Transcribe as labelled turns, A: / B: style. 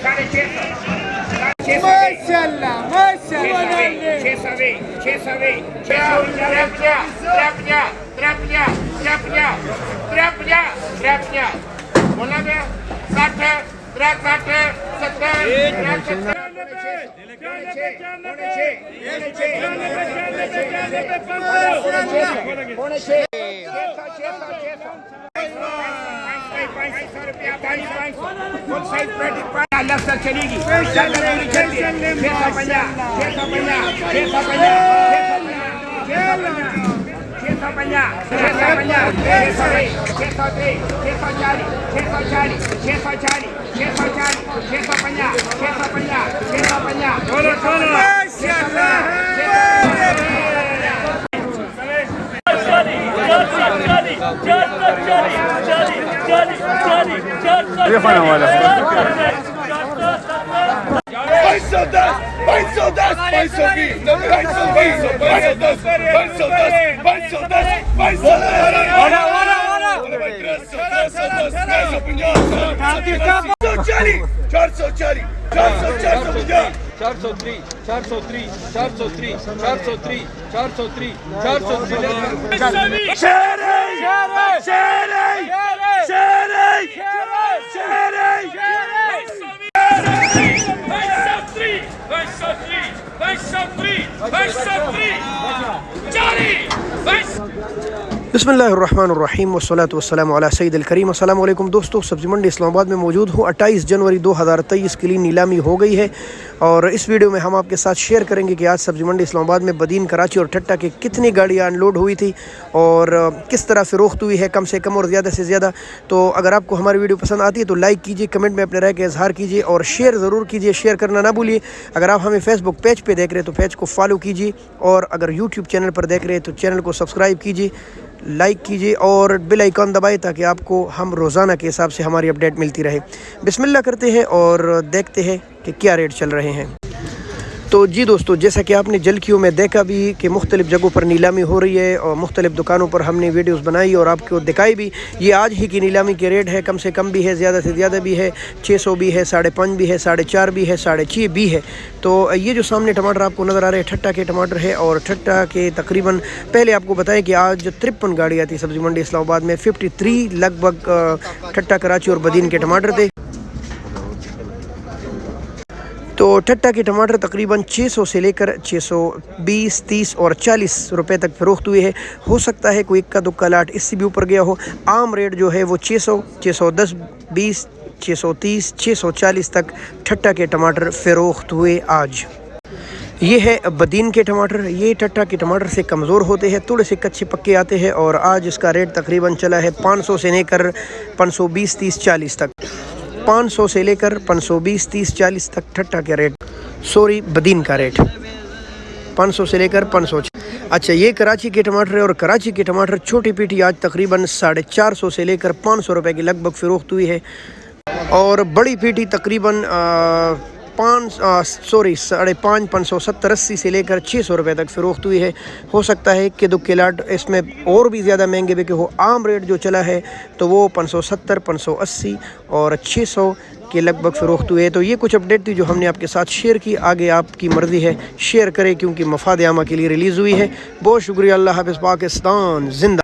A: ماشاءاللہ ماشاءاللہ
B: چلے گی
C: بسمillahirrahmanirrahim والصلاة والسلام علی سید الکریم۔ السلام علیکم دوستو، سبزی منڈی اسلام آباد میں موجود ہوں۔ 28 جنوری 2023 کے لیے نیلامی ہو گئی ہے اور اس ویڈیو میں ہم آپ کے ساتھ شیئر کریں گے کہ آج سبزی منڈی اسلام آباد میں بدین، کراچی اور ٹھٹا کے کتنی گاڑیاں ان لوڈ ہوئی تھی اور کس طرح فروخت ہوئی ہے، کم سے کم اور زیادہ سے زیادہ۔ تو اگر آپ کو ہماری ویڈیو پسند آتی ہے تو لائک کیجیے، کمنٹ میں اپنے رائے کا اظہار کیجیے اور شیئر ضرور کیجیے، شیئر کرنا نہ بھولیے۔ اگر آپ ہمیں فیس بک پیج پہ دیکھ رہے ہیں تو پیج کو فالو کیجیے اور اگر یوٹیوب چینل پر دیکھ رہے ہیں تو چینل کو سبسکرائب کیجیے، لائک کیجیے اور بیل آئیکن دبائیں تاکہ آپ کو ہم روزانہ کے حساب سے ہماری اپڈیٹ ملتی رہے۔ بسم اللہ کرتے ہیں اور دیکھتے ہیں کہ کیا ریٹ چل رہے ہیں۔ تو جی دوستو، جیسا کہ آپ نے جھلکیوں میں دیکھا بھی کہ مختلف جگہوں پر نیلامی ہو رہی ہے اور مختلف دکانوں پر ہم نے ویڈیوز بنائی اور آپ کو دکھائی بھی۔ یہ آج ہی کی نیلامی کے ریٹ ہے، کم سے کم بھی ہے، زیادہ سے زیادہ بھی ہے، 600 بھی ہے، 5.5 بھی ہے، 4.5 بھی ہے، 6.5 بھی ہے۔ تو یہ جو سامنے ٹماٹر آپ کو نظر آ رہے ہیں ٹھٹا کے ٹماٹر ہے اور ٹھٹا کے تقریباً پہلے آپ کو بتائیں کہ آج 53 گاڑیاں تھی سبزی منڈی اسلام آباد میں، 53 لگ بھگ ٹھٹا، کراچی اور بدین کے ٹماٹر تھے۔ تو ٹھٹا کے ٹماٹر تقریباً 600 سے لے کر 620، 30 اور 40 روپے تک فروخت ہوئے ہیں۔ ہو سکتا ہے کوئی اکا دکا لاٹ اس سے بھی اوپر گیا ہو۔ عام ریٹ جو ہے وہ 600، 610، 20، 630، 640 تک ٹھٹا کے ٹماٹر فروخت ہوئے آج۔ یہ ہے بدین کے ٹماٹر، یہ ٹھٹا کے ٹماٹر سے کمزور ہوتے ہیں، تھوڑے سے کچے پکے آتے ہیں اور آج اس کا ریٹ تقریباً چلا ہے 500 سے لے کر 520، 30، 40 تک۔ 500 سے لے کر 520، 30، 40 تک ٹھٹا کا ریٹ، بدین کا ریٹ 500 سے لے کر 500۔ اچھا، یہ کراچی کے ٹماٹر ہے اور کراچی کے ٹماٹر چھوٹی پیٹی آج تقریباً 450 سے لے کر 500 روپے کی لگ بھگ فروخت ہوئی ہے اور بڑی پیٹی تقریباً 5.5، 570، 80 سے لے کر 600 روپے تک فروخت ہوئی ہے۔ ہو سکتا ہے کہ دکے لاٹ اس میں اور بھی زیادہ مہنگے بکے ہو۔ عام ریٹ جو چلا ہے تو وہ 570، 580 اور 600 کے لگ بھگ فروخت ہوئے۔ تو یہ کچھ اپڈیٹ تھی جو ہم نے آپ کے ساتھ شیئر کی، آگے آپ کی مرضی ہے شیئر کریں کیونکہ مفاد عامہ کے لیے ریلیز ہوئی ہے۔ بہت شکریہ، اللہ حافظ، پاکستان زندہ۔